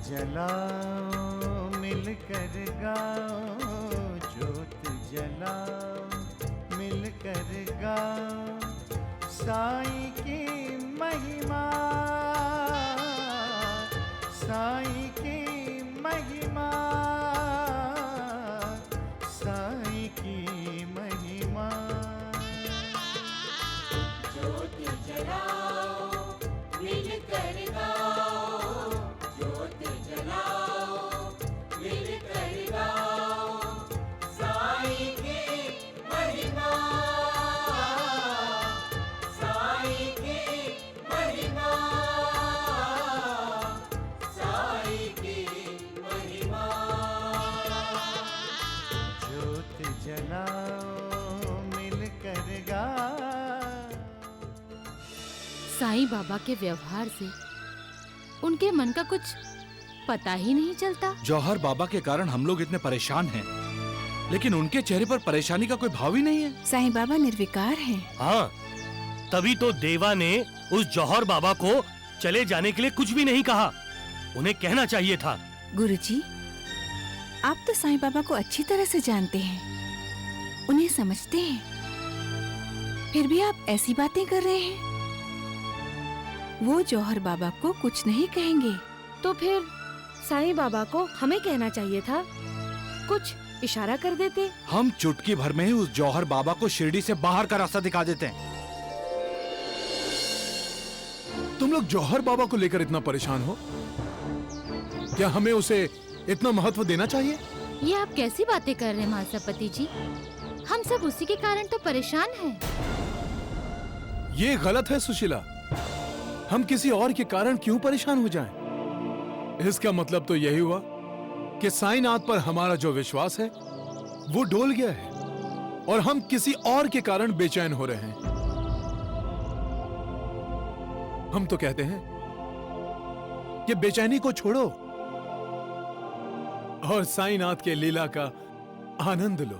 जलाओ मिलकर गाओ, ज्योत जलाओ मिलकर गाओ, साईं की महिमा, साईं की महिमा, साईं की महिमा। ज्योत जलाओ मिलकर गाओ, ज्योत जलाओ मिलकर गाओ, साईं की महिमा, साईं की महिमा, साईं की महिमा। ज्योत जलाओ मिलकर गाओ। साईं बाबा के व्यवहार से उनके मन का कुछ पता ही नहीं चलता। जौहर बाबा के कारण हम लोग इतने परेशान हैं, लेकिन उनके चेहरे पर परेशानी का कोई भाव ही नहीं है। साईं बाबा निर्विकार हैं। हाँ, तभी तो देवा ने उस जौहर बाबा को चले जाने के लिए कुछ भी नहीं कहा। उन्हें कहना चाहिए था। गुरुजी, आप तो साईं बाबा को अच्छी तरह से जानते हैं, उन्हें समझते हैं, फिर भी आप ऐसी बातें कर रहे हैं। वो जौहर बाबा को कुछ नहीं कहेंगे। तो फिर साईं बाबा को हमें कहना चाहिए था, कुछ इशारा कर देते। हम चुटकी भर में ही उस जौहर बाबा को शिरडी से बाहर का रास्ता दिखा देते हैं। तुम लोग जौहर बाबा को लेकर इतना परेशान हो? क्या हमें उसे इतना महत्व देना चाहिए? ये आप कैसी बातें कर रहे हैं महासपति जी? हम सब उसी के कारण तो परेशान हैं। ये गलत है सुशीला। हम किसी और के कारण क्यों परेशान हो जाएं? इसका मतलब तो यही हुआ कि साईंनाथ पर हमारा जो विश्वास है वो डोल गया है और हम किसी और के कारण बेचैन हो रहे हैं। हम तो कहते हैं कि बेचैनी को छोड़ो और साईंनाथ के लीला का आनंद लो।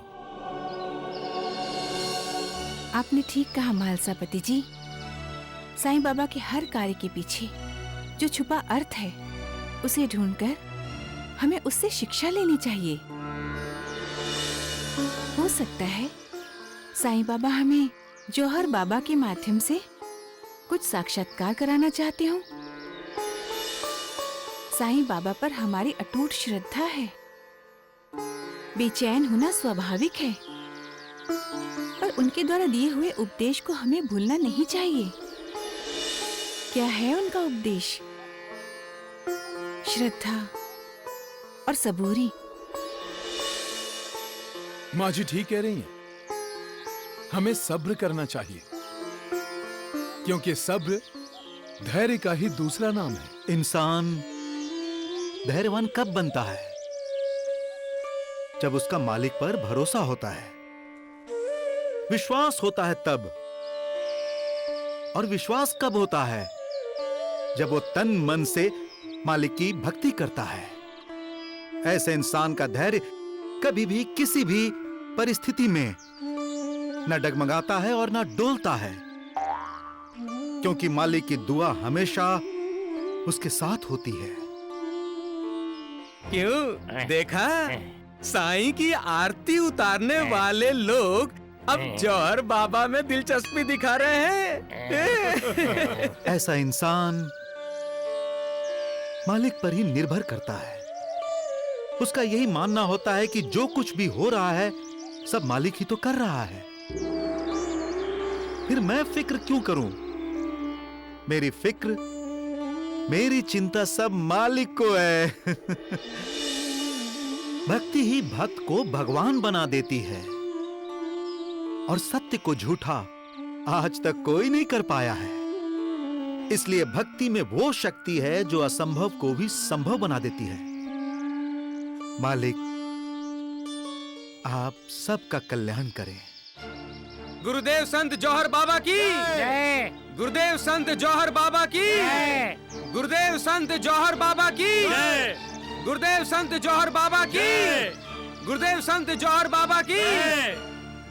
आपने ठीक कहा महालसापति जी। साईं बाबा के हर कार्य के पीछे जो छुपा अर्थ है, उसे ढूंढकर हमें उससे शिक्षा लेनी चाहिए। हो सकता है साईं बाबा हमें जौहर बाबा के माध्यम से कुछ साक्षात्कार कराना चाहते हो। साईं बाबा पर हमारी अटूट श्रद्धा है। बेचैन होना स्वाभाविक है, पर उनके द्वारा दिए हुए उपदेश को हमें भूलना नहीं चाहिए। क्या है उनका उपदेश? श्रद्धा और सबूरी। माँ जी ठीक कह रही हैं। हमें सब्र करना चाहिए, क्योंकि सब्र धैर्य का ही दूसरा नाम है। इंसान धैर्यवान कब बनता है? जब उसका मालिक पर भरोसा होता है, विश्वास होता है तब। और विश्वास कब होता है? जब वो तन मन से मालिक की भक्ति करता है। ऐसे इंसान का धैर्य कभी भी किसी भी परिस्थिति में न डगमगाता है और न डोलता है, क्योंकि मालिक की दुआ हमेशा उसके साथ होती है। क्यों देखा? साईं की आरती उतारने वाले लोग अब जौहर बाबा में दिलचस्पी दिखा रहे हैं। ऐसा इंसान मालिक पर ही निर्भर करता है। उसका यही मानना होता है कि जो कुछ भी हो रहा है सब मालिक ही तो कर रहा है, फिर मैं फिक्र क्यों करूं? मेरी फिक्र, मेरी चिंता सब मालिक को है। भक्ति ही भक्त को भगवान बना देती है, और सत्य को झूठा आज तक कोई नहीं कर पाया है। इसलिए भक्ति में वो शक्ति है जो असंभव को भी संभव बना देती है। मालिक, आप सबका कल्याण करें। गुरुदेव संत जौहर बाबा की जय। गुरुदेव संत जौहर बाबा की जय। गुरुदेव संत जौहर बाबा की जय। गुरुदेव संत जौहर बाबा की जय। गुरुदेव संत जौहर बाबा की जय।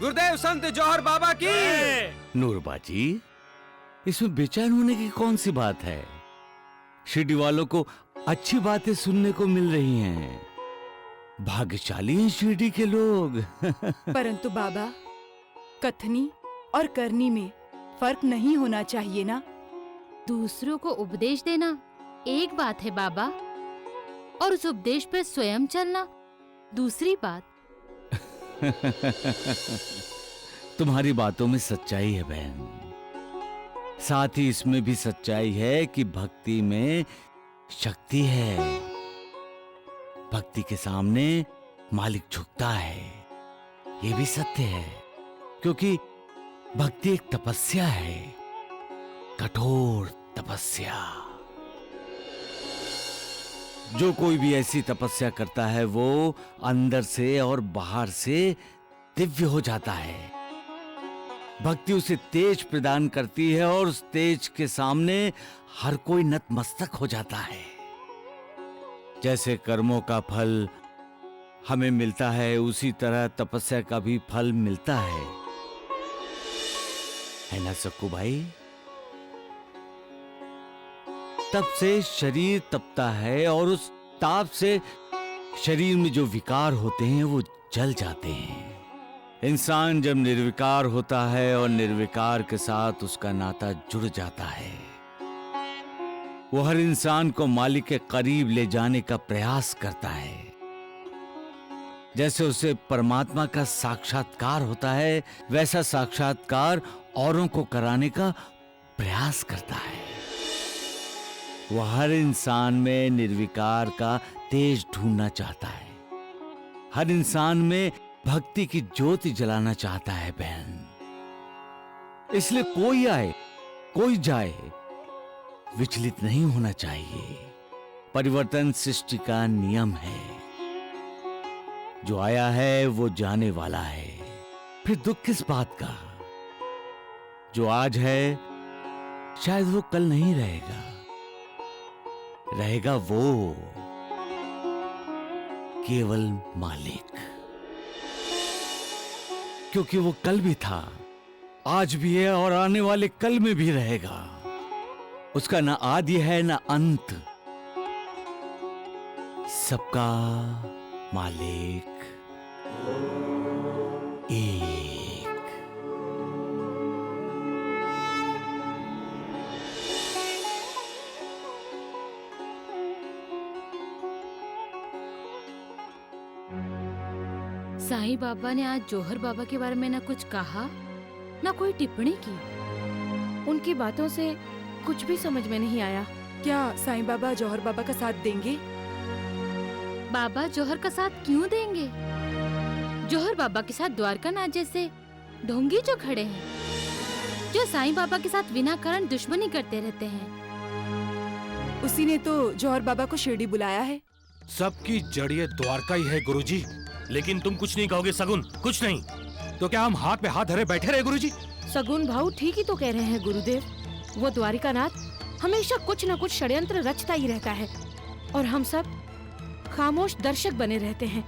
गुरुदेव संत जौहर बाबा की जय। नूरबाजी, इसमें बेचैन होने की कौन सी बात है? शिरडी वालों को अच्छी बातें सुनने को मिल रही हैं। भाग्यशाली हैं शिरडी के लोग। परंतु बाबा, कथनी और करनी में फर्क नहीं होना चाहिए ना? दूसरों को उपदेश देना एक बात है बाबा, और उस उपदेश पर स्वयं चलना दूसरी बात। तुम्हारी बातों में सच्चाई है बहन। साथ ही इसमें भी सच्चाई है कि भक्ति में शक्ति है। भक्ति के सामने मालिक झुकता है, ये भी सत्य है, क्योंकि भक्ति एक तपस्या है, कठोर तपस्या। जो कोई भी ऐसी तपस्या करता है वो अंदर से और बाहर से दिव्य हो जाता है। भक्ति उसे तेज प्रदान करती है और उस तेज के सामने हर कोई नतमस्तक हो जाता है। जैसे कर्मों का फल हमें मिलता है, उसी तरह तपस्या का भी फल मिलता है ना सक्कू भाई? तप से शरीर तपता है और उस ताप से शरीर में जो विकार होते हैं वो जल जाते हैं। इंसान जब निर्विकार होता है और निर्विकार के साथ उसका नाता जुड़ जाता है, वो हर इंसान को मालिक के करीब ले जाने का प्रयास करता है। जैसे उसे परमात्मा का साक्षात्कार होता है, वैसा साक्षात्कार औरों को कराने का प्रयास करता है। वो हर इंसान में निर्विकार का तेज ढूंढना चाहता है। हर इंसान में भक्ति की ज्योति जलाना चाहता है बहन। इसलिए कोई आए कोई जाए, विचलित नहीं होना चाहिए। परिवर्तन सृष्टि का नियम है। जो आया है वो जाने वाला है, फिर दुख किस बात का? जो आज है शायद वो कल नहीं रहेगा। रहेगा वो केवल मालिक, क्योंकि वो कल भी था, आज भी है और आने वाले कल में भी रहेगा। उसका ना आदि है ना अंत, सबका मालिक एक। साईं बाबा ने आज जौहर बाबा के बारे में ना कुछ कहा ना कोई टिप्पणी की। उनकी बातों से कुछ भी समझ में नहीं आया। क्या साईं बाबा जौहर बाबा का साथ देंगे? बाबा जौहर का साथ क्यों देंगे? जौहर बाबा के साथ द्वारकानाथ जैसे ढोंगी जो खड़े हैं, जो साईं बाबा के साथ बिना कारण दुश्मनी करते रहते हैं। उसी ने तो जौहर बाबा को शिरडी बुलाया है। सबकी जड़िए द्वारका ही है गुरुजी। लेकिन तुम कुछ नहीं कहोगे सगुन, कुछ नहीं। तो क्या हम हाथ पे हाथ धरे बैठे रहे गुरुजी? सगुन भाऊ ठीक ही तो कह रहे हैं गुरुदेव। वो द्वारिकानाथ हमेशा कुछ न कुछ षड्यंत्र रचता ही रहता है और हम सब खामोश दर्शक बने रहते हैं।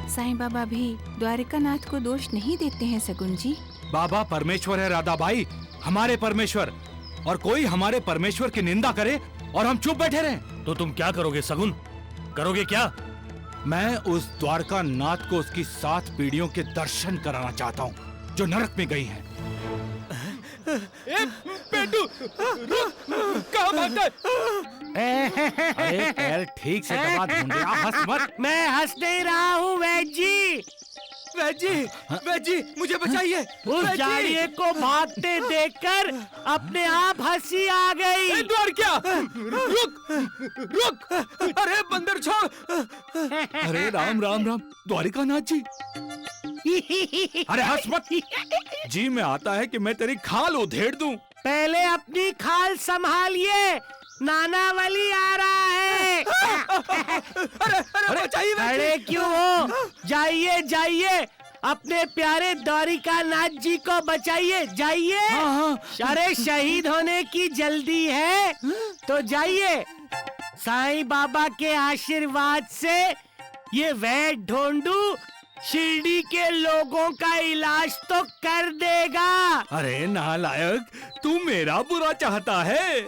साईं बाबा भी द्वारिकानाथ को दोष नहीं देते हैं सगुन जी। बाबा परमेश्वर है राधाबाई, हमारे परमेश्वर, और कोई हमारे परमेश्वर की निंदा करे और हम चुप बैठे रहें तो तुम क्या करोगे सगुन? करोगे क्या? मैं उस द्वारका नाथ को उसकी 7 पीढ़ियों के दर्शन कराना चाहता हूँ जो नरक में गई हैं। पेटू, कहाँ भागता है? अरे पैर ठीक से दबा, ढूंढिया, हंस मत। मैं हंस नहीं रहा हूँ वैद जी। वैद जी, मुझे बचाइए। उस जाड़िए को भागते देखकर अपने आप हंसी आ गई। क्या? रुक! अरे बंदर छोड़! अरे राम राम राम, द्वारिकानाथ जी। अरे हंस मत जी, मैं आता है कि मैं तेरी खाल उधेड़ दूं। पहले अपनी खाल संभालिए, नानावली आ रहा है। अरे बचाइए। अरे क्यों हो? जाइए जाइए, अपने प्यारे द्वारिकानाथ जी को बचाइए, जाइए। अरे शहीद होने की जल्दी है तो जाइए। साईं बाबा के आशीर्वाद से ये वैद ढोंडू शिरडी के लोगों का इलाज तो कर देगा। अरे नालायक, तू मेरा बुरा चाहता है?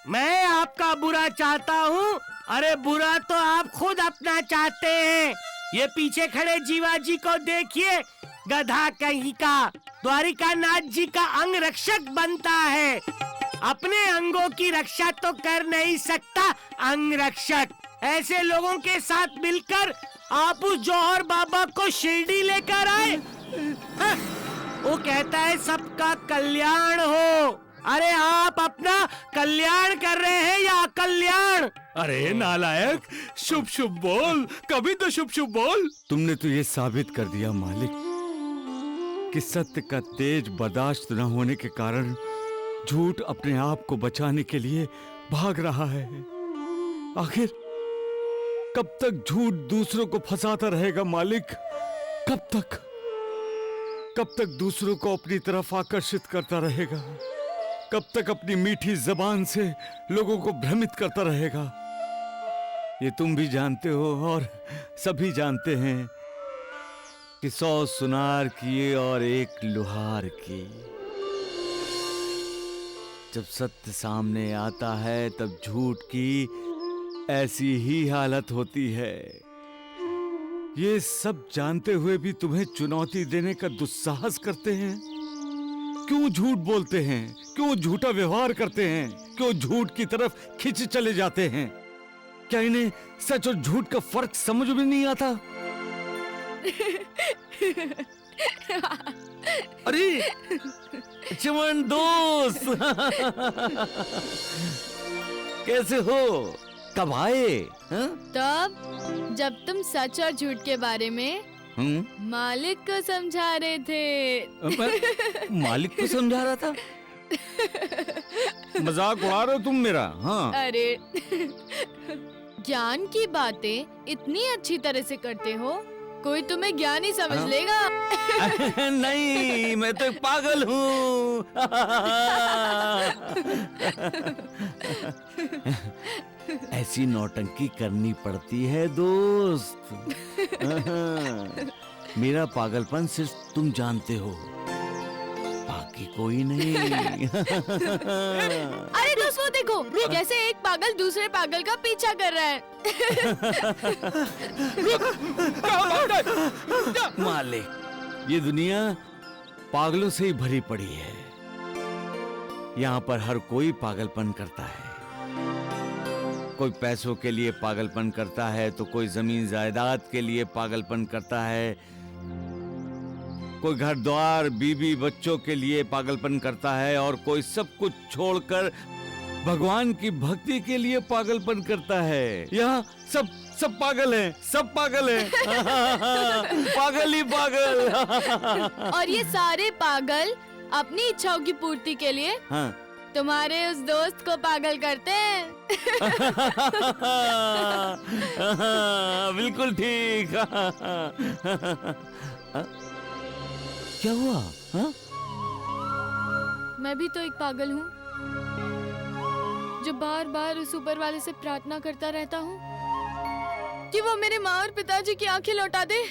मैं आपका बुरा चाहता हूँ? अरे बुरा तो आप खुद अपना चाहते हैं। ये पीछे खड़े जीवाजी को देखिए, गधा कहीं का। द्वारिका नाथ जी का अंग रक्षक बनता है, अपने अंगों की रक्षा तो कर नहीं सकता अंग रक्षक। ऐसे लोगों के साथ मिलकर आप उस जौहर बाबा को शिरडी लेकर आए। हाँ, वो कहता है सबका कल्याण हो। अरे आप अपना कल्याण कर रहे हैं या कल्याण? अरे नालायक, शुभ शुभ बोल, कभी तो शुभ शुभ बोल। तुमने तो ये साबित कर दिया मालिक कि सत्य का तेज बर्दाश्त न होने के कारण झूठ अपने आप को बचाने के लिए भाग रहा है। आखिर कब तक झूठ दूसरों को फंसाता रहेगा मालिक? कब तक दूसरों को अपनी तरफ आकर्षित करता रहेगा? कब तक अपनी मीठी जबान से लोगों को भ्रमित करता रहेगा? ये तुम भी जानते हो और सभी जानते हैं कि 100 सुनार किए और एक लुहार की। जब सत्य सामने आता है तब झूठ की ऐसी ही हालत होती है। ये सब जानते हुए भी तुम्हें चुनौती देने का दुस्साहस करते हैं। क्यों झूठ बोलते हैं? क्यों झूठा व्यवहार करते हैं? क्यों झूठ की तरफ खिंच चले जाते हैं? क्या इन्हें सच और झूठ का फर्क समझ में नहीं आता? अरे चमन दोस्त कैसे हो? कब आए? तब जब तुम सच और झूठ के बारे में मालिक को समझा रहे थे। मालिक को समझा रहा था? मजाक उड़ा रहे हो तुम मेरा? हाँ। अरे ज्ञान की बातें इतनी अच्छी तरह से करते हो, कोई तुम्हें ज्ञान ही समझ लेगा। नहीं, मैं तो एक पागल हूँ। ऐसी नौटंकी करनी पड़ती है दोस्त। मेरा पागलपन सिर्फ तुम जानते हो, बाकी कोई नहीं। अरे दोस्त वो देखो, कैसे एक पागल दूसरे पागल का पीछा कर रहा है। मालिक, ये दुनिया पागलों से ही भरी पड़ी है। यहाँ पर हर कोई पागलपन करता है। कोई पैसों के लिए पागलपन करता है तो कोई जमीन जायदाद के लिए पागलपन करता है, कोई घर द्वार बीबी बच्चों के लिए पागलपन करता है और कोई सब कुछ छोड़कर भगवान की भक्ति के लिए पागलपन करता है। यहाँ सब पागल हैं, सब पागल हैं। पागल ही पागल। और ये सारे पागल अपनी इच्छाओं की पूर्ति के लिए तुम्हारे उस दोस्त को पागल करते हैं। बिल्कुल ठीक। क्या हुआ? मैं भी तो एक पागल हूँ जो बार बार उस ऊपर वाले से प्रार्थना करता रहता हूँ कि वो मेरे माँ और पिताजी की आंखें लौटा दे,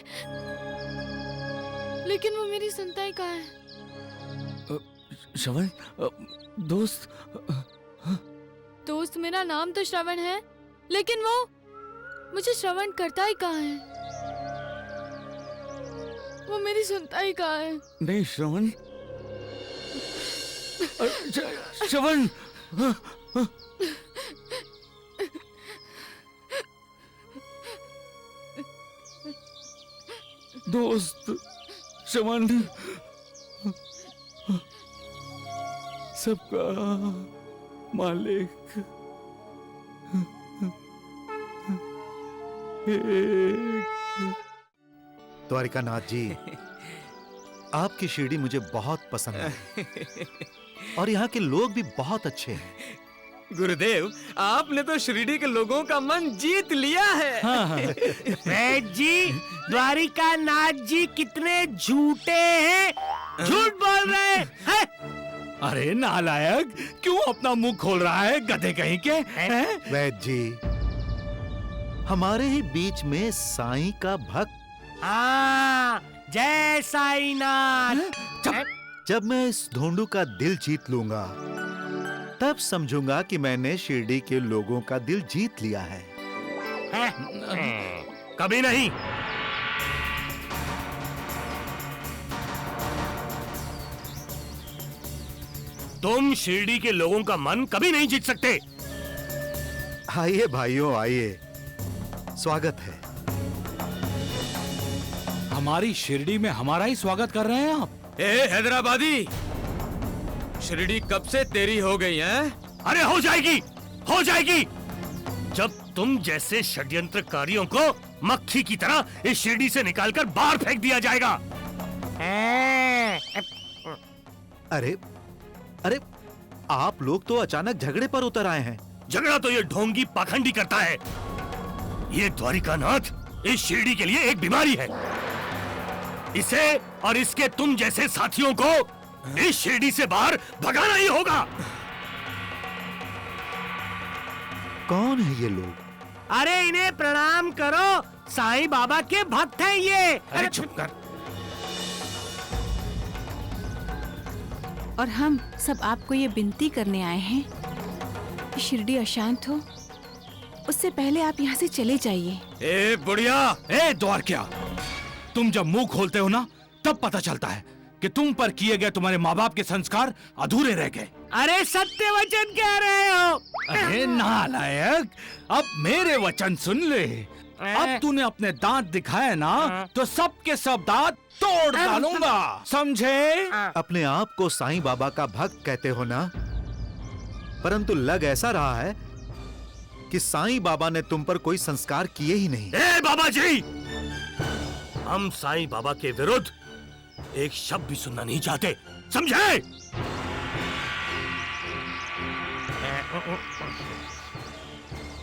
लेकिन वो मेरी सुनता ही कहाँ है। श्रवण दोस्त मेरा नाम तो श्रवण है, लेकिन वो मुझे श्रवण करता ही कहाँ है? वो मेरी सुनता ही कहाँ है? नहीं श्रवण, श्रवण। दोस्त श्रवण सबका मालिक द्वारिकानाथ जी, आपकी शिरडी मुझे बहुत पसंद है और यहाँ के लोग भी बहुत अच्छे हैं। गुरुदेव, आपने तो शिरडी के लोगों का मन जीत लिया है। वैद्य जी, द्वारिका नाथ जी कितने झूठे हैं, झूठ बोल रहे हैं। अरे नालायक, क्यों अपना मुंह खोल रहा है, गधे कहीं के? वैद्य जी, हमारे ही बीच में साईं का भक्त। हाँ, जय साईनाथ। जब मैं इस ढोंडू का दिल जीत लूंगा तब समझूंगा कि मैंने शिरडी के लोगों का दिल जीत लिया है। कभी नहीं। तुम शिरडी के लोगों का मन कभी नहीं जीत सकते। आइए भाइयों, आइए, स्वागत है। हमारी शिरडी में हमारा ही स्वागत कर रहे हैं आप। हैदराबादी, शिरडी कब से तेरी हो गई है? अरे हो जाएगी, हो जाएगी। जब तुम जैसे षड्यंत्रकारियों को मक्खी की तरह इस शिरडी से निकालकर बाहर फेंक दिया जाएगा। अरे अरे, आप लोग तो अचानक झगड़े पर उतर आए हैं। झगड़ा तो ये ढोंगी पाखंडी करता है। ये द्वारिकानाथ इस शिरडी के लिए एक बीमारी है। इसे और इसके तुम जैसे साथियों को इस शिरडी से बाहर भगाना ही होगा। कौन है ये लोग? अरे इन्हें प्रणाम करो, साईं बाबा के भक्त हैं ये। अरे चुप कर। और हम सब आपको ये विनती करने आए हैं कि शिरडी अशांत हो, उससे पहले आप यहाँ से चले जाइए। ए बुढ़िया, ए द्वारका, तुम जब मुंह खोलते हो ना, तब पता चलता है कि तुम पर किए गए तुम्हारे माँ बाप के संस्कार अधूरे रह गए। अरे सत्य वचन कह रहे हो। अरे नालायक, अब मेरे वचन सुन ले। अब तूने अपने दांत दिखाए ना, तो सबके सब दांत तोड़ डालूंगा, समझे? अपने आप को साईं बाबा का भक्त कहते हो ना, परंतु लग ऐसा रहा है कि साईं बाबा ने तुम पर कोई संस्कार किए ही नहीं। ए बाबा जी, हम साईं बाबा के विरुद्ध एक शब्द भी सुनना नहीं चाहते, समझे?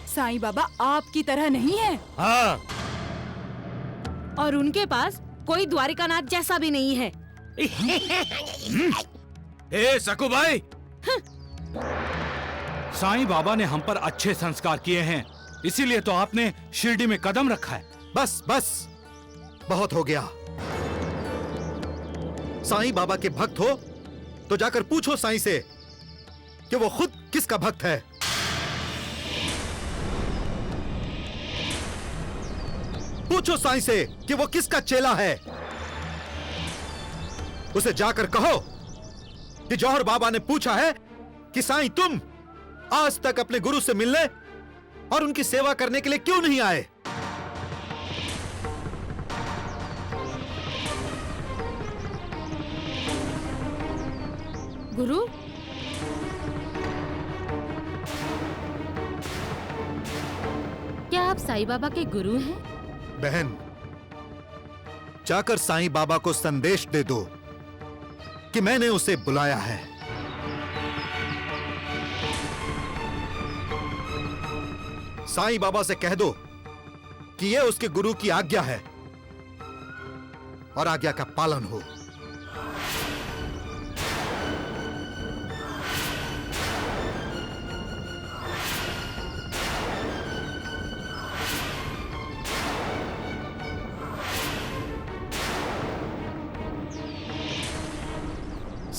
साईं बाबा आपकी तरह नहीं है। हाँ। और उनके पास कोई द्वारिकानाथ जैसा भी नहीं है। ए सकू भाई, साईं बाबा ने हम पर अच्छे संस्कार किए हैं, इसीलिए तो आपने शिरडी में कदम रखा है। बस बस, बहुत हो गया। साईं बाबा के भक्त हो तो जाकर पूछो साईं से कि वो खुद किसका भक्त है। पूछो साईं से कि वो किसका चेला है। उसे जाकर कहो कि जौहर बाबा ने पूछा है कि साईं तुम आज तक अपने गुरु से मिलने और उनकी सेवा करने के लिए क्यों नहीं आए। गुरु, क्या आप साईं बाबा के गुरु हैं? बहन, जाकर साईं बाबा को संदेश दे दो कि मैंने उसे बुलाया है। साईं बाबा से कह दो कि यह उसके गुरु की आज्ञा है और आज्ञा का पालन हो।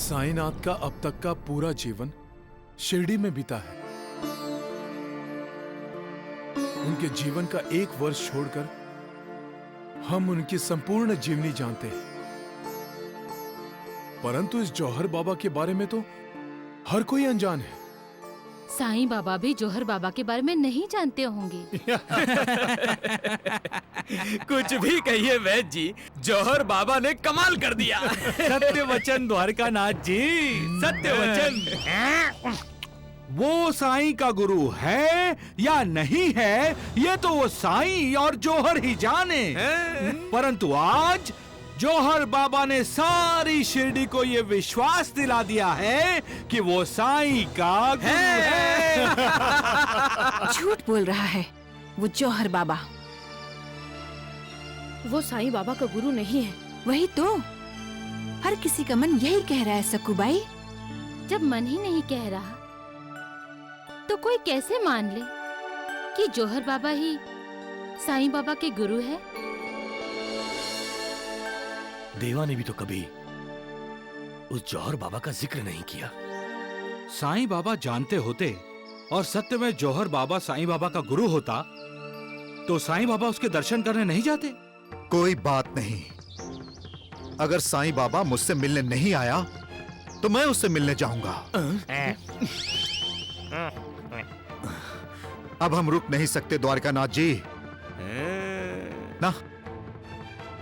साईनाथ का अब तक का पूरा जीवन शिरडी में बीता है। उनके जीवन का एक वर्ष छोड़कर हम उनकी संपूर्ण जीवनी जानते हैं, परंतु इस जौहर बाबा के बारे में तो हर कोई अनजान है। साईं बाबा भी जौहर बाबा के बारे में नहीं जानते होंगे। कुछ भी कहिए वैद्य जी, जौहर बाबा ने कमाल कर दिया। सत्य वचन द्वारकानाथ जी, सत्य वचन। वो साईं का गुरु है या नहीं है, ये तो वो साईं और जौहर ही जाने। परंतु आज जौहर बाबा ने सारी शिरडी को ये विश्वास दिला दिया है कि वो साईं का गुरु है। झूठ बोल रहा है वो जौहर बाबा। वो साईं बाबा का गुरु नहीं है। वही तो, हर किसी का मन यही कह रहा है सकूबाई। जब मन ही नहीं कह रहा तो कोई कैसे मान ले कि जौहर बाबा ही साईं बाबा के गुरु है? देवा ने भी तो कभी उस जौहर बाबा का जिक्र नहीं किया। साईं बाबा जानते होते और सत्य में जौहर बाबा साईं बाबा का गुरु होता तो साईं बाबा उसके दर्शन करने नहीं जाते? कोई बात नहीं। अगर साईं बाबा मुझसे मिलने नहीं आया तो मैं उससे मिलने जाऊंगा। अब हम रुक नहीं सकते द्वारकानाथ जी। ना,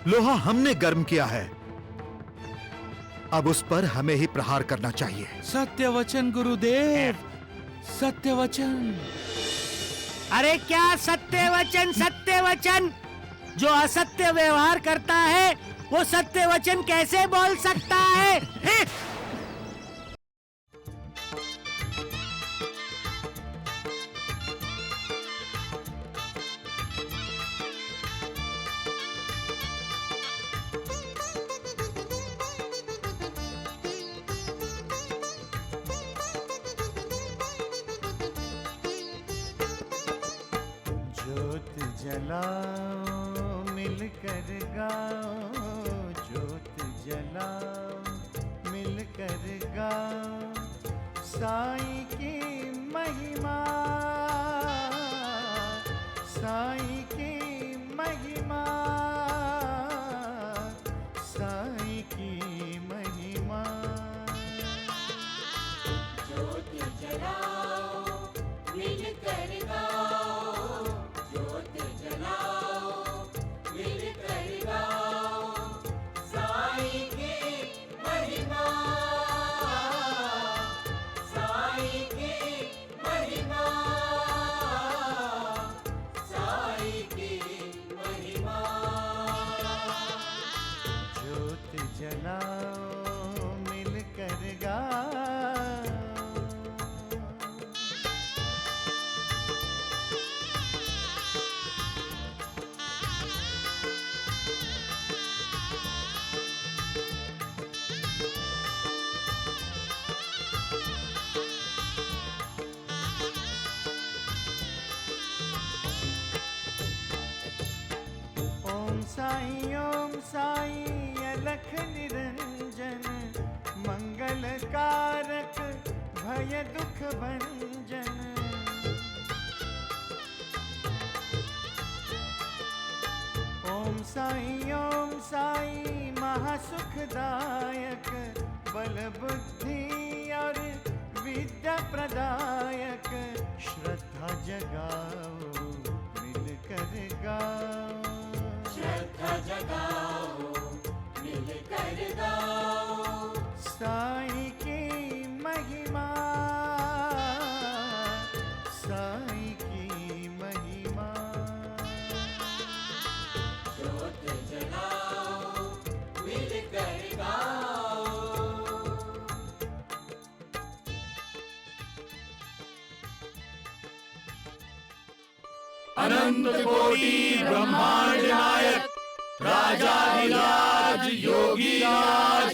लोहा हमने गर्म किया है, अब उस पर हमें ही प्रहार करना चाहिए। सत्य वचन गुरुदेव, सत्य वचन। अरे क्या सत्य वचन? सत्य वचन? जो असत्य व्यवहार करता है वो सत्य वचन कैसे बोल सकता है? ज्योत जलाओ मिलकर गाओ, ज्योत जलाओ मिलकर गाओ, साईं की महिमा, साईं की महिमा, साईं की महिमा। ज्योत जलाओ मिलकर गाओ, ज्योत जलाओ मिलकर गाओ, साईं की महिमा, साईं की महिमा, साईं की महिमा। ज्योत जलाओ मिलकर गाओ। ओम साईं अलख निरंजन, मंगल कारक भय दुख भंजन। ओम साईं महासुखदायक, बल बुद्धि और विद्या प्रदायक, श्रद्धा जगाओ मिलकर गाओ, श्रद्धा जगाओ मिलकर गाओ, साईं की महिमा, साईं की महिमा। ज्योत जलाओ मिलकर गाओ। अनंत कोटि ब्रह्मांड नायक, राजाधिराज योगीराज,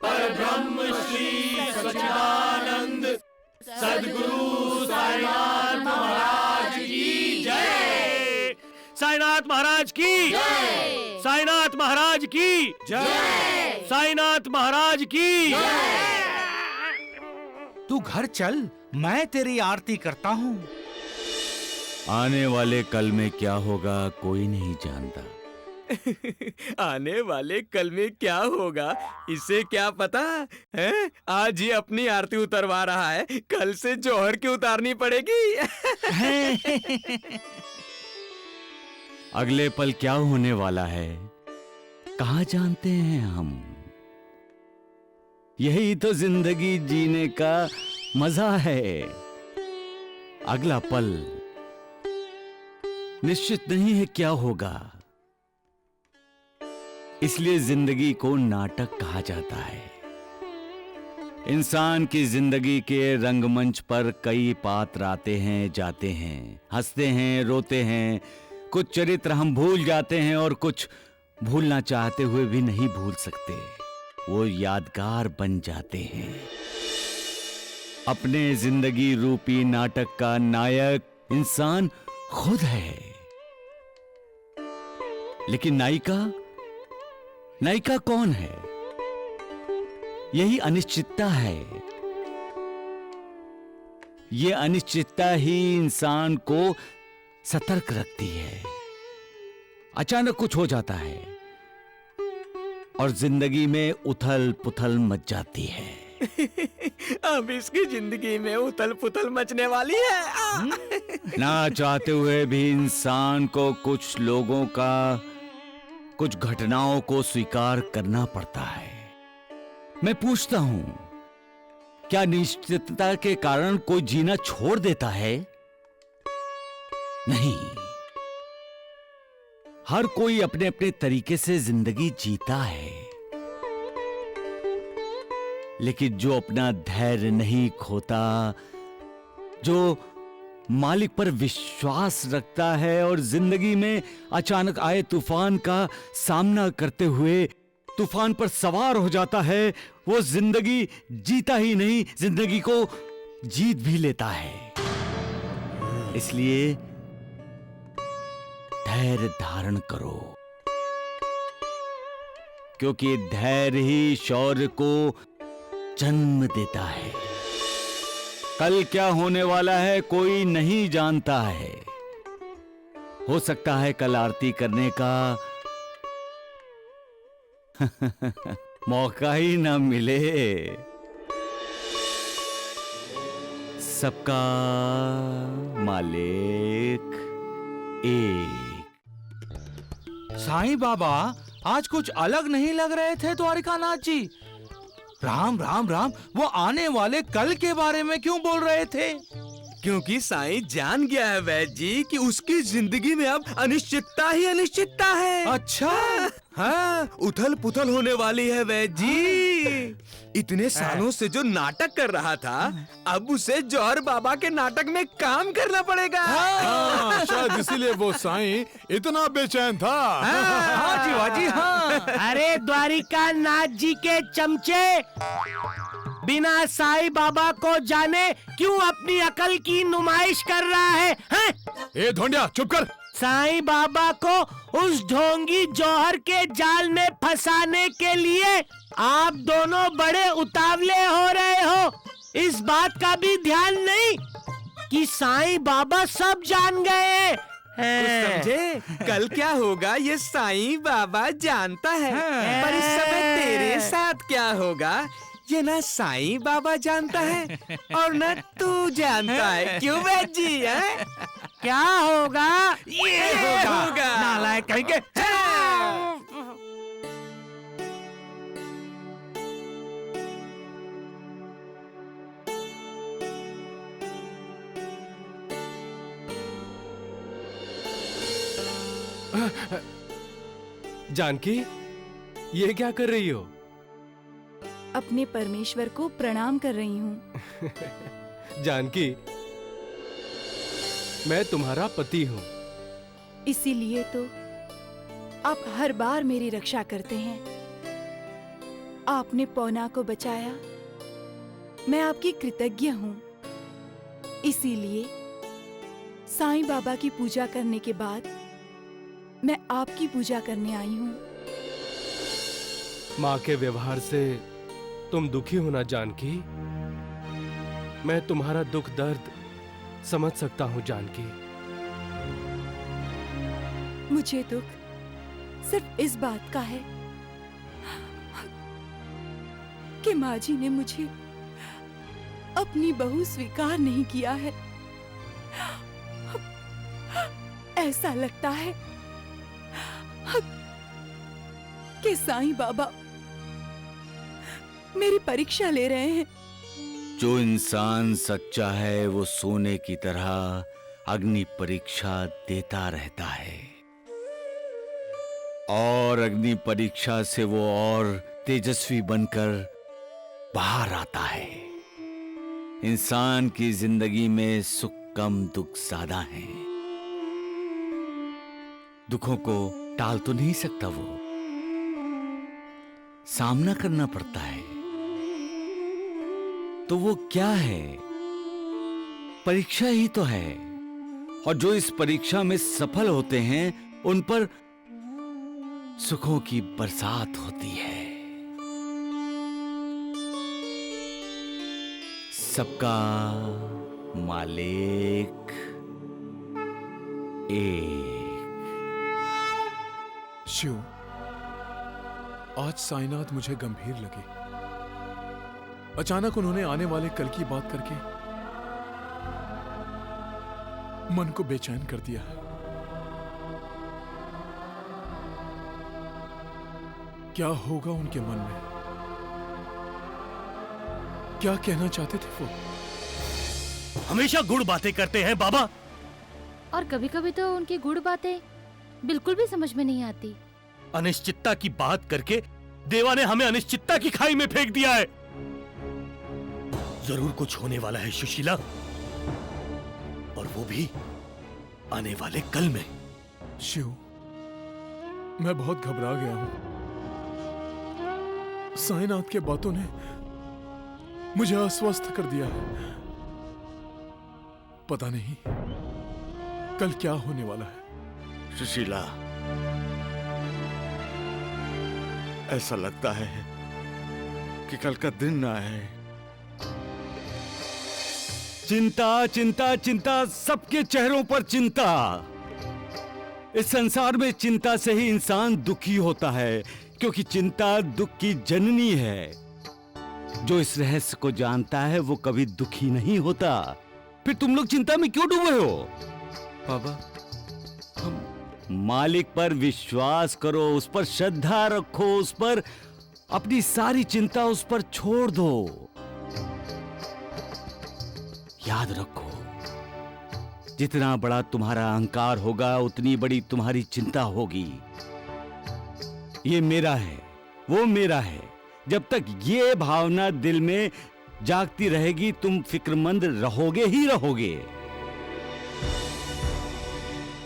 परब्रह्म श्री सच्चिदानंद सद्गुरु साईनाथ महाराज की जय। साईनाथ महाराज की जय। साईनाथ महाराज की जय। साईनाथ महाराज की जय। तू घर चल, मैं तेरी आरती करता हूँ। आने वाले कल में क्या होगा कोई नहीं जानता। आने वाले कल में क्या होगा इसे क्या पता है? आज ही अपनी आरती उतरवा रहा है, कल से जौहर की उतारनी पड़ेगी। अगले पल क्या होने वाला है कहाँ जानते हैं हम। यही तो जिंदगी जीने का मजा है। अगला पल निश्चित नहीं है क्या होगा, इसलिए जिंदगी को नाटक कहा जाता है। इंसान की जिंदगी के रंगमंच पर कई पात्र आते हैं जाते हैं, हंसते हैं रोते हैं, कुछ चरित्र हम भूल जाते हैं और कुछ भूलना चाहते हुए भी नहीं भूल सकते। वो यादगार बन जाते हैं। अपने जिंदगी रूपी नाटक का नायक इंसान खुद है। लेकिन नायिका कौन है? यही अनिश्चितता है। ये अनिश्चितता ही इंसान को सतर्क रखती है। अचानक कुछ हो जाता है और जिंदगी में उथल पुथल मच जाती है। अब इसकी जिंदगी में उथल पुथल मचने वाली है। ना चाहते हुए भी इंसान को कुछ लोगों का, कुछ घटनाओं को स्वीकार करना पड़ता है। मैं पूछता हूं, क्या अनिश्चितता के कारण कोई जीना छोड़ देता है? नहीं, हर कोई अपने अपने तरीके से जिंदगी जीता है, लेकिन जो अपना धैर्य नहीं खोता, जो मालिक पर विश्वास रखता है और जिंदगी में अचानक आए तूफान का सामना करते हुए तूफान पर सवार हो जाता है, वो जिंदगी जीता ही नहीं, जिंदगी को जीत भी लेता है। इसलिए धैर्य धारण करो, क्योंकि धैर्य ही शौर्य को जन्म देता है। कल क्या होने वाला है कोई नहीं जानता है। हो सकता है कल आरती करने का मौका ही ना मिले। सबका मालिक एक। साईं बाबा आज कुछ अलग नहीं लग रहे थे द्वारिकानाथ जी। राम राम राम, वो आने वाले कल के बारे में क्यों बोल रहे थे? क्योंकि साईं जान गया है वैद्य जी कि उसकी जिंदगी में अब अनिश्चितता ही अनिश्चितता है। अच्छा, हाँ, उथल पुथल होने वाली है वैद्य जी। इतने सालों से जो नाटक कर रहा था, अब उसे जौहर बाबा के नाटक में काम करना पड़ेगा। हाँ, शायद इसीलिए वो साईं इतना बेचैन था। हाँ जी, वाह जी, हाँ। अरे द्वारिका नाथ जी के चमचे, बिना साईं बाबा को जाने क्यों अपनी अकल की नुमाइश कर रहा है, हैं? ए ढोंडिया, चुप कर। साईं बाबा को उस ढोंगी जौहर के जाल में फंसाने के लिए आप दोनों बड़े उतावले हो रहे हो। इस बात का भी ध्यान नहीं कि साईं बाबा सब जान गए। कुछ समझे? कल क्या होगा ये साईं बाबा जानता है, पर इस समय तेरे साथ क्या होगा ये ना साईं बाबा जानता है और ना तू जानता है। क्यों वैद्य जी? है क्या होगा? ये होगा। नालायक कहीं के। जानकी, ये क्या कर रही हो? अपने परमेश्वर को प्रणाम कर रही हूँ। जानकी, मैं तुम्हारा पति हूँ। इसीलिए तो आप हर बार मेरी रक्षा करते हैं। आपने पौना को बचाया, मैं आपकी कृतज्ञ हूँ। इसीलिए साईं बाबा की पूजा करने के बाद मैं आपकी पूजा करने आई हूँ। माँ के व्यवहार से तुम दुखी हो ना जानकी। मैं तुम्हारा दुख दर्द समझ सकता हूँ जानकी। मुझे दुख सिर्फ इस बात का है कि माँ जी ने मुझे अपनी बहू स्वीकार नहीं किया है। ऐसा लगता है कि साईं बाबा मेरी परीक्षा ले रहे हैं। जो इंसान सच्चा है वो सोने की तरह अग्नि परीक्षा देता रहता है, और अग्नि परीक्षा से वो और तेजस्वी बनकर बाहर आता है। इंसान की जिंदगी में सुख कम दुख ज्यादा है। दुखों को टाल तो नहीं सकता, वो सामना करना पड़ता है। तो वो क्या है? परीक्षा ही तो है। और जो इस परीक्षा में सफल होते हैं उन पर सुखों की बरसात होती है। सबका मालिक एक। शिव, आज साईनाथ मुझे गंभीर लगे। अचानक उन्होंने आने वाले कल की बात करके मन को बेचैन कर दिया। क्या होगा उनके मन में? क्या कहना चाहते थे वो? हमेशा गुड़ बातें करते हैं बाबा। और कभी कभी तो उनकी गुड़ बातें बिल्कुल भी समझ में नहीं आती। अनिश्चितता की बात करके देवा ने हमें अनिश्चितता की खाई में फेंक दिया है। जरूर कुछ होने वाला है सुशीला, और वो भी आने वाले कल में। शिव, मैं बहुत घबरा गया हूं। साईनाथ के बातों ने मुझे अस्वस्थ कर दिया है। पता नहीं कल क्या होने वाला है। सुशीला, ऐसा लगता है कि कल का दिन ना आए। चिंता चिंता चिंता, सबके चेहरों पर चिंता। इस संसार में चिंता से ही इंसान दुखी होता है, क्योंकि चिंता दुख की जननी है। जो इस रहस्य को जानता है वो कभी दुखी नहीं होता। फिर तुम लोग चिंता में क्यों डूबे हो? बाबा, मालिक पर विश्वास करो, उस पर श्रद्धा रखो, उस पर अपनी सारी चिंता उस पर छोड़ दो। याद रखो, जितना बड़ा तुम्हारा अहंकार होगा उतनी बड़ी तुम्हारी चिंता होगी। ये मेरा है, वो मेरा है, जब तक ये भावना दिल में जागती रहेगी तुम फिक्रमंद रहोगे ही रहोगे।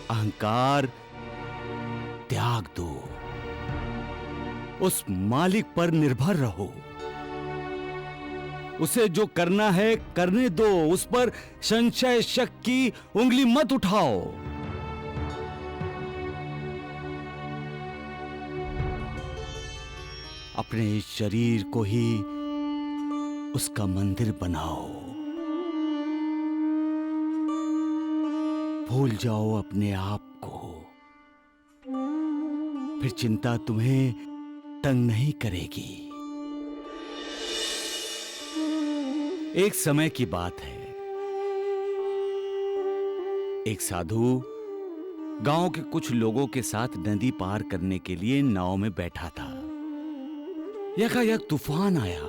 अहंकार त्याग दो, उस मालिक पर निर्भर रहो। उसे जो करना है करने दो, उस पर संशय शक की उंगली मत उठाओ। अपने शरीर को ही उसका मंदिर बनाओ। भूल जाओ अपने आप को, फिर चिंता तुम्हें तंग नहीं करेगी। एक समय की बात है, एक साधु गांव के कुछ लोगों के साथ नदी पार करने के लिए नाव में बैठा था। यकायक तूफान आया,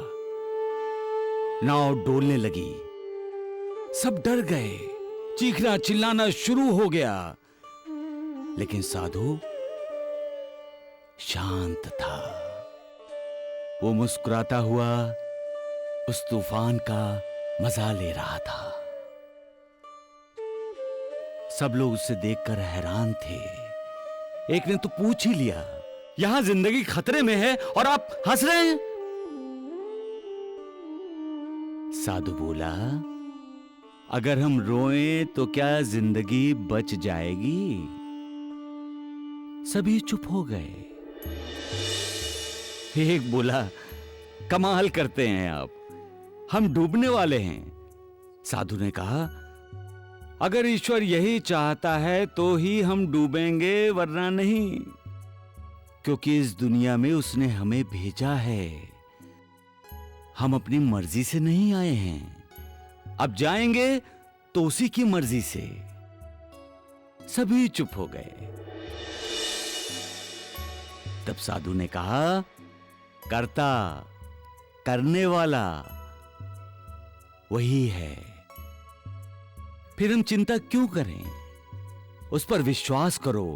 नाव डोलने लगी। सब डर गए, चीखना चिल्लाना शुरू हो गया। लेकिन साधु शांत था। वो मुस्कुराता हुआ उस तूफान का मजा ले रहा था। सब लोग उसे देखकर हैरान थे। एक ने तो पूछ ही लिया, यहां जिंदगी खतरे में है और आप हंस रहे हैं? साधु बोला, अगर हम रोएं तो क्या जिंदगी बच जाएगी? सभी चुप हो गए। एक बोला, कमाल करते हैं आप, हम डूबने वाले हैं। साधु ने कहा, अगर ईश्वर यही चाहता है तो ही हम डूबेंगे, वरना नहीं, क्योंकि इस दुनिया में उसने हमें भेजा है। हम अपनी मर्जी से नहीं आए हैं, अब जाएंगे तो उसी की मर्जी से। सभी चुप हो गए। तब साधु ने कहा, कर्ता करने वाला वही है, फिर हम चिंता क्यों करें? उस पर विश्वास करो,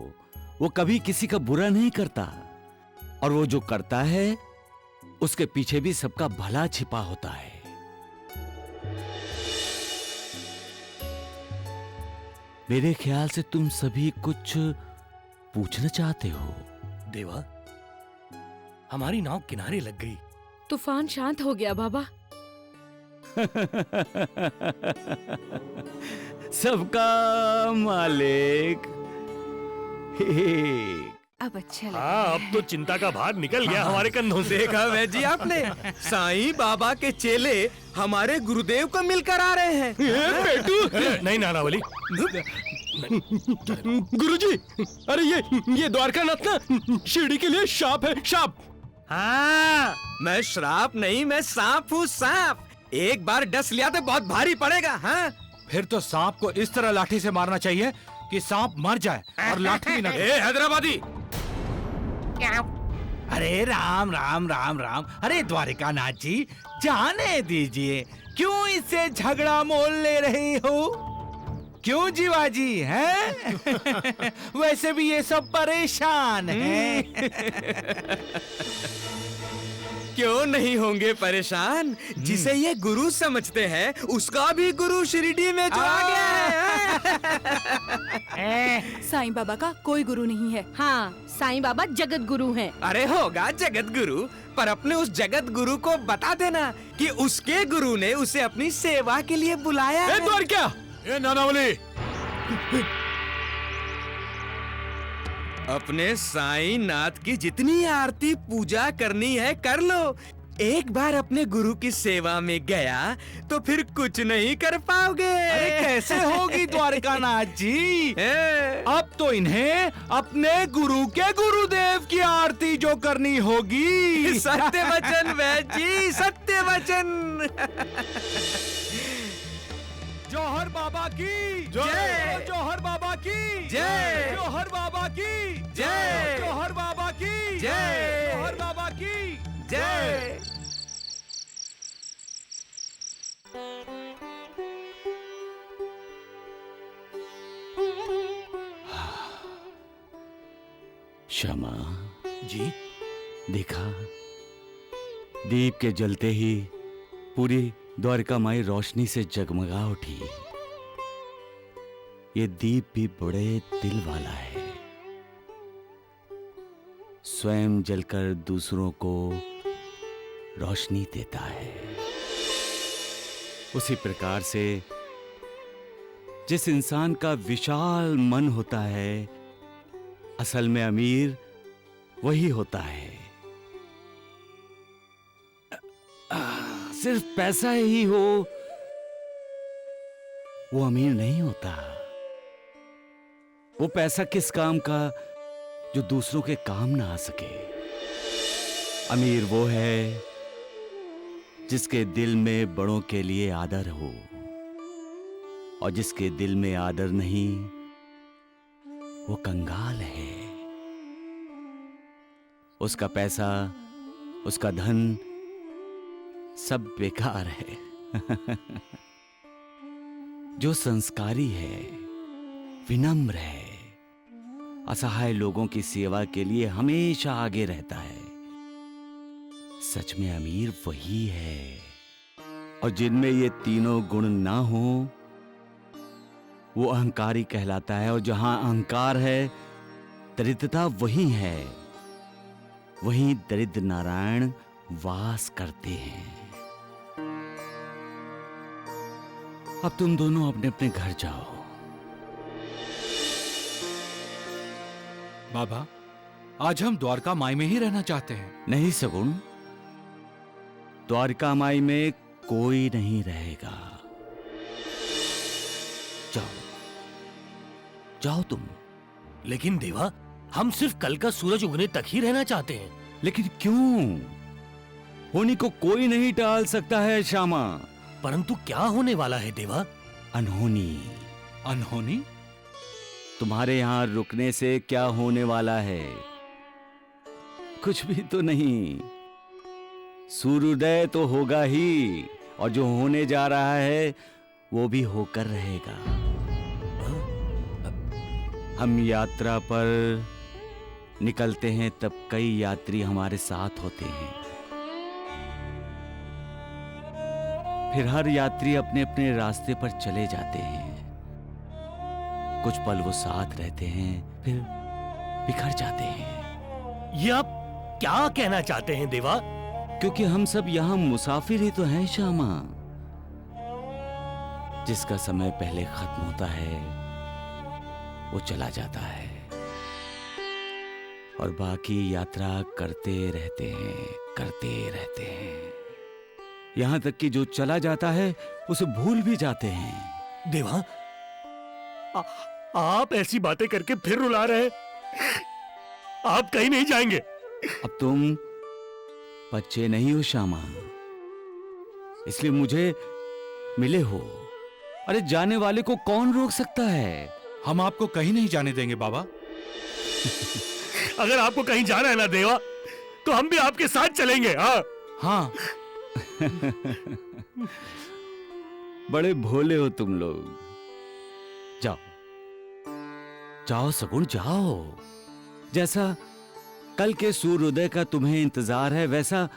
वो कभी किसी का बुरा नहीं करता, और वो जो करता है उसके पीछे भी सबका भला छिपा होता है। मेरे ख्याल से तुम सभी कुछ पूछना चाहते हो। देवा, हमारी नाव किनारे लग गई। तूफान शांत हो गया बाबा। सबका मालिक अब अच्छा लगा। हाँ, अब तो चिंता का भार निकल गया हमारे कंधों से। देखा वैद जी आपने, साईं बाबा के चेले हमारे गुरुदेव को मिलकर आ रहे हैं। बेटू नहीं नानावली। गुरुजी, अरे ये द्वारकानाथ ना शिरडी के लिए शाप है, शाप। हाँ, मैं श्राप नहीं, मैं सांप हूँ, सांप। एक बार डस लिया तो बहुत भारी पड़ेगा। हाँ, फिर तो सांप को इस तरह लाठी से मारना चाहिए कि सांप मर जाए और लाठी भी न। हैदराबादी। अरे राम राम राम राम, अरे द्वारिकानाथ जी जाने दीजिए, क्यों इससे झगड़ा मोल ले रहे हो? क्यों जीवाजी हैं? वैसे भी ये सब परेशान हैं। क्यों नहीं होंगे परेशान? जिसे ये गुरु समझते हैं उसका भी गुरु शिरडी में जो आ गया है। साईं बाबा का कोई गुरु नहीं है। हाँ, साईं बाबा जगत गुरु हैं। अरे होगा जगत गुरु, पर अपने उस जगत गुरु को बता देना कि उसके गुरु ने उसे अपनी सेवा के लिए बुलाया है। द्वारका, ये नानावली, अपने साईं नाथ की जितनी आरती पूजा करनी है कर लो। एक बार अपने गुरु की सेवा में गया तो फिर कुछ नहीं कर पाओगे। अरे कैसे होगी द्वारकानाथ जी? अब तो इन्हें अपने गुरु के गुरुदेव की आरती जो करनी होगी। सत्य वचन वैद जी, सत्य वचन। जौहर बाबा की जय, जौहर बाबा की जय, जौहर बाबा की जय, जौहर बाबा की जय, जौहर बाबा की जय। श्यामा जी, देखा, दीप के जलते ही पूरी द्वारका माई रोशनी से जगमगा उठी। ये दीप भी बड़े दिल वाला है, स्वयं जलकर दूसरों को रोशनी देता है। उसी प्रकार से जिस इंसान का विशाल मन होता है, असल में अमीर वही होता है। सिर्फ पैसा ही हो वो अमीर नहीं होता। वो पैसा किस काम का जो दूसरों के काम ना आ सके। अमीर वो है जिसके दिल में बड़ों के लिए आदर हो, और जिसके दिल में आदर नहीं वो कंगाल है। उसका पैसा, उसका धन सब बेकार है। जो संस्कारी है, विनम्र है, असहाय लोगों की सेवा के लिए हमेशा आगे रहता है, सच में अमीर वही है। और जिनमें ये तीनों गुण ना हो वो अहंकारी कहलाता है। और जहां अहंकार है, दरिद्रता वही है। वहीं दरिद्र नारायण वास करते हैं। अब तुम दोनों अपने अपने घर जाओ। बाबा, आज हम द्वारका माई में ही रहना चाहते हैं। नहीं सगुण, द्वारका माई में कोई नहीं रहेगा। जाओ जाओ तुम। लेकिन देवा, हम सिर्फ कल का सूरज उगने तक ही रहना चाहते हैं। लेकिन क्यों? होनी को कोई नहीं टाल सकता है श्यामा। परंतु क्या होने वाला है देवा? अनहोनी। अनहोनी? तुम्हारे यहाँ रुकने से क्या होने वाला है? कुछ भी तो नहीं। सूर्योदय तो होगा ही, और जो होने जा रहा है वो भी होकर रहेगा। हम यात्रा पर निकलते हैं तब कई यात्री हमारे साथ होते हैं। फिर हर यात्री अपने अपने रास्ते पर चले जाते हैं। कुछ पल वो साथ रहते हैं, फिर बिखर जाते हैं। ये आप क्या कहना चाहते हैं देवा? क्योंकि हम सब यहाँ मुसाफिर ही तो हैं श्यामा। जिसका समय पहले खत्म होता है वो चला जाता है, और बाकी यात्रा करते रहते हैं, यहाँ तक कि जो चला जाता है उसे भूल भी जाते हैं। देवा, आप ऐसी बातें करके फिर रुला रहे हैं। आप कहीं नहीं जाएंगे। अब तुम बच्चे नहीं हो श्यामा, इसलिए मुझे मिले हो। अरे जाने वाले को कौन रोक सकता है? हम आपको कहीं नहीं जाने देंगे बाबा। अगर आपको कहीं जाना है ना देवा, तो हम भी आपके साथ चलेंगे। हाँ हाँ। बड़े भोले हो तुम लोग। जाओ जाओ सगुण, जाओ। जैसा कल के सूर्योदय का तुम्हें इंतजार है, वैसा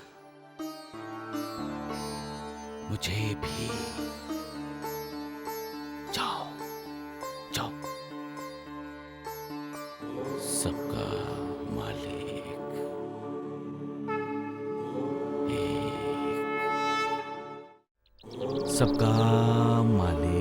मुझे भी। जाओ जाओ। सबका मालिक एक, सबका मालिक